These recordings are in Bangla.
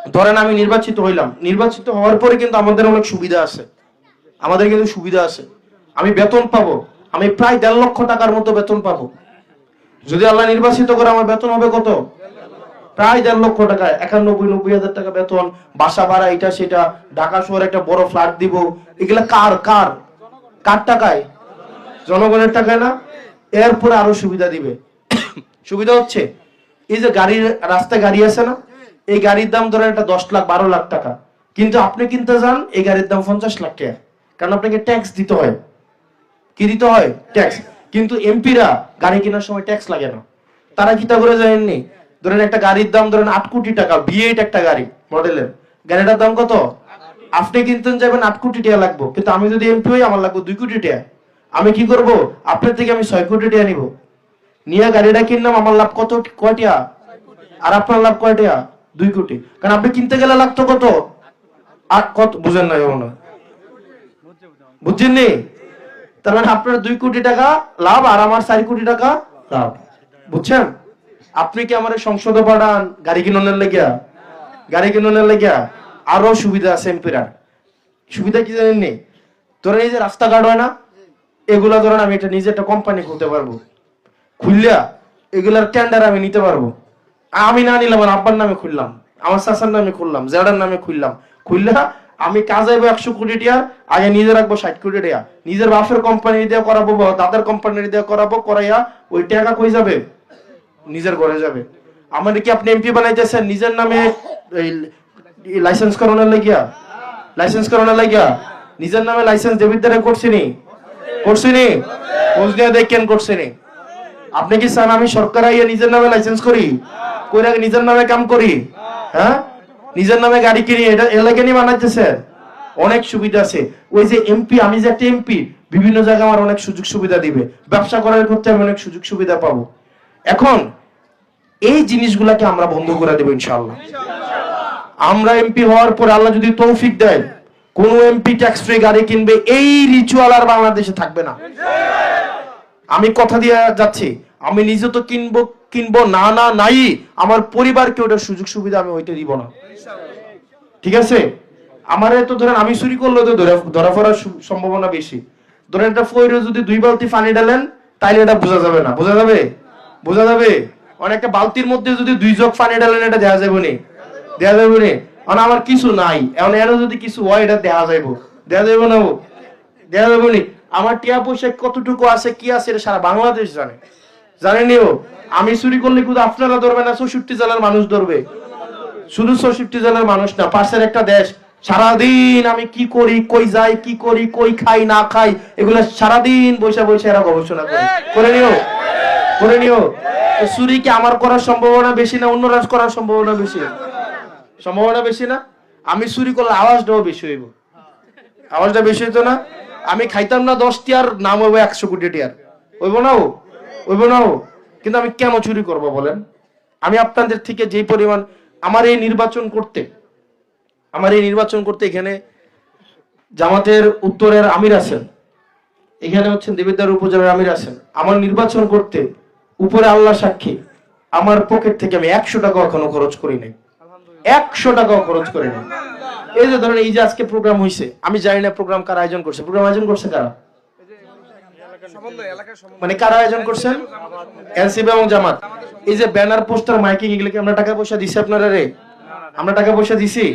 ধরেন আমি নির্বাচিত হইলাম, নির্বাচিত হওয়ার পরে কিন্তু আমাদের অনেক সুবিধা আছে, আমাদের কিন্তু সুবিধা আছে। আমি বেতন পাবো, আমি প্রায় 1.5 লক্ষ টাকার মতো বেতন পাবো। যদি আল্লাহ নির্বাচিত করে আমার বেতন হবে কত? প্রায় 1.5 লক্ষ টাকা, 91-90 হাজার টাকা বেতন, বাসা ভাড়া, এটা সেটা, ঢাকা শহরে একটা বড় ফ্ল্যাট দিব। এগুলা কার কার কার টাকায়? জনগণের টাকায় না? এরপরে আরো সুবিধা দিবে। সুবিধা হচ্ছে এই যে গাড়ির, রাস্তায় গাড়ি আছে না, এই গাড়ির দাম ধরেন একটা 10 লাখ 12 লাখ টাকা, কিন্তু আপনি কিনতে যান এই গাড়ির দাম 50 লাখ টাকা, কারণ আপনাকে ট্যাক্স দিতে হয়। কি দিতে হয়? ট্যাক্স। কিন্তু এমপিরা গাড়ি কেনার সময় ট্যাক্স লাগে না। তারা কি তা করে জানেননি? ধরেন একটা গাড়ির দাম ধরেন 8 কোটি টাকা, V8 একটা গাড়ি মডেলের, গাড়িটার দাম কত? আপনি কিনতে যাবেন 8 কোটি টাকা লাগবে, কিন্তু আমি যদি এমপি হই আমার লাগবে 2 কোটি টাকা। আমি কি করব? আপনার থেকে আমি 6 কোটি টাকা নিব, নিয়ে গাড়িটা কিনলাম, আমার লাভ কত? কয় টাকা? আর আপনার লাভ কয় টাকা? 2 কোটি। কারণ আপনি কিনতে গেলে লাগতো কত? আর কত বুঝেন না? যেমন বুঝছেননি? তার মানে আপনার 2 কোটি টাকা লাভ আর আমার 4 কোটি টাকা লাভ। বুঝছেন? আপনি কি আমার সংসদে পাঠান গাড়ি কিনোনের লেগিয়া? গাড়ি কিনোনের লেগিয়া আরো সুবিধা আছে এমপিরা। সুবিধা কি জানেননি? ধরেন এই যে রাস্তাঘাট হয় না, এগুলা ধরেন আমি এটা নিজে একটা কোম্পানি খুলতে পারবো, খুললা এগুলার টেন্ডার আমি নিতে পারবো। আমি না নিলাম, আমার আব্বার নামে খুললাম, আমার চাচার নামে খুললাম, জেডার নামে খুললাম, খুললা আমি কাজ আইবো 100 কোটি টাকা, আগে নিজে রাখবো 60 কোটি টাকা, নিজের বাপের কোম্পানি দিয়ে করাবো বা দাদার কোম্পানি দিয়ে করাবো, করাইয়া ওই টাকা কই যাবে? নিজের ঘরে যাবে। আমার কি আপনি এমপি বানাইতেছেন নিজের নামে লাইসেন্স করানোর লাগিয়া? লাইসেন্স করানোর লাগিয়া নিজের নামে লাইসেন্স ডেবিট দ্বারা করছিনি? করছিনি? খোঁজ নিয়ে দেখেন করছিনি? আপনি কি চান আমি সরকার আইয়া নিজের নামে লাইসেন্স করি, কইরা নিজের নামে কাম করি? হ্যাঁ, নিজের নামে গাড়ি কিনি, এটা এলাকা নিয়ে বানাইতেছে। অনেক সুবিধা আছে। ওই যে এমপি, আমি যে একটা এমপি, বিভিন্ন জায়গায় আমার অনেক সুযোগ সুবিধা দিবে, ব্যবসা করার ক্ষেত্রে আমি অনেক সুযোগ সুবিধা পাবো। এখন এই জিনিসগুলাকে আমরা বন্ধ করে দেবো ইনশাআল্লাহ। আমরা এমপি হওয়ার পর আল্লাহ যদি তৌফিক দেয়, কোন এমপি ট্যাক্স ফ্রি গাড়ি কিনবে, এই রিচুয়াল আর বাংলাদেশে থাকবে না। আমি কথা দিয়ে যাচ্ছি, আমি নিজে তো কিনবো, কিনবো না না নাই, আমার পরিবারকে ওটার সুযোগ সুবিধা আমি ওইটা দিব না। ঠিক আছে? আমারে তো ধরেন আমি চুরি করলে তো ধরা পড়ার সম্ভাবনা বেশি। ধরেন একটা ফয়রে যদি 2 বালতি পানি ঢালেন, তাইলে এটা বোঝা যাবে না? বোঝা যাবে? বোঝা যাবে। অনেকটা বালতির মধ্যে যদি 2 জগ পানি ঢালেন, এটা দেখা যাবে না? দেখা যাবে না? কারণ আমার কিছু নাই, এখন এর যদি কিছু হয় এটা দেখা যাইব? দেখা যাবে না? দেখা যাবে না? আমার টিয়া পয়সা কতটুকু আছে, কি আছে, এটা সারা বাংলাদেশ জানে। জানেনিও? আমি চুরি করলে শুধু আপনারা ধরবে না, 64 জেলার মানুষ ধরবে। শুধু 64 জেলার মানুষ না, পাশের একটা দেশ। সারাদিন আমি কি করি, কই যাই, কি করি, কই খাই না খাই, এগুলো সারাদিন বসে বসে এরা গবেষণা করে নিও, করে নিও। চুরি কি আমার করার সম্ভাবনা বেশি না অন্যরা করার সম্ভাবনা বেশি? সম্ভাবনা বেশি না? আমি চুরি করলে আওয়াজটাও বেশি হইব। আওয়াজটা বেশি হইতো না? আমি খাইতাম না 10 টিয়ার, নাম হইব 100 কোটি টিয়ার। হইব না? হইব না? কিন্তু আমি কেন চুরি করব বলেন? আমি আপনাদের থেকে যে পরিমাণ, আমার এই নির্বাচন করতে এখানে জামাতের উত্তরের আমির আছেন, এখানে হচ্ছেন দেবিদ্বার উপজেলার আমির আছেন। আমার নির্বাচন করতে উপরে আল্লাহ সাক্ষী, আমার পকেট থেকে আমি 100 টাকা এখনো খরচ করি নাই, 100 টাকাও খরচ করি নাই। এই যে ধরেন এই যে আজকে প্রোগ্রাম হইছে, আমি জানি না প্রোগ্রাম কারা আয়োজন করছে। প্রোগ্রাম আয়োজন করছে কারা? মানে কারা আয়োজন করছেন? এনসিপি এবং জামাত। এই যে ব্যানার, পোস্টার, মাইকিং, এগুলো কি আমরা টাকা পয়সা দিছি আপনারা রে? আমরা টাকা পয়সা দিছি?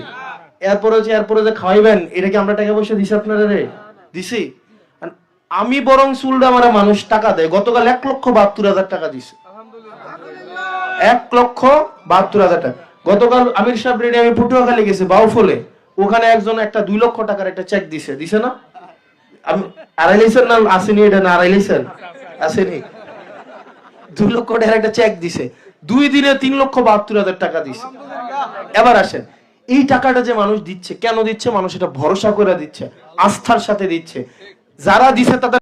এরপরে যে খাওয়াইবেন, এটা কি আমরা টাকা পয়সা দিছি আপনারা রে? দিছি? আমি বরং চুলটা আমার মানুষ টাকা দেয়। গতকাল 1,72,000 টাকা দিছে। 1,72,000 টাকা। গতকাল আমির সাহেব রেডি, আমি পটুয়াখালী গেছি, বাউফলে, ওখানে একজন একটা 2 লক্ষ টাকার একটা চেক দিছে। দিছে না? আমি আড়াইলাইছেন না আসেনি? এটা না আড়াইলাইছেন আসেনি? 2 লক্ষ টাকার একটা চেক দিছে। 2 দিনে 3,72,000 টাকা দিছে। এবার আসেন, এই টাকাটা যে মানুষ দিচ্ছে, কেন দিচ্ছে? মানুষ এটা ভরসা করে দিচ্ছে, আস্থার সাথে দিচ্ছে। যারা দিছে তাদের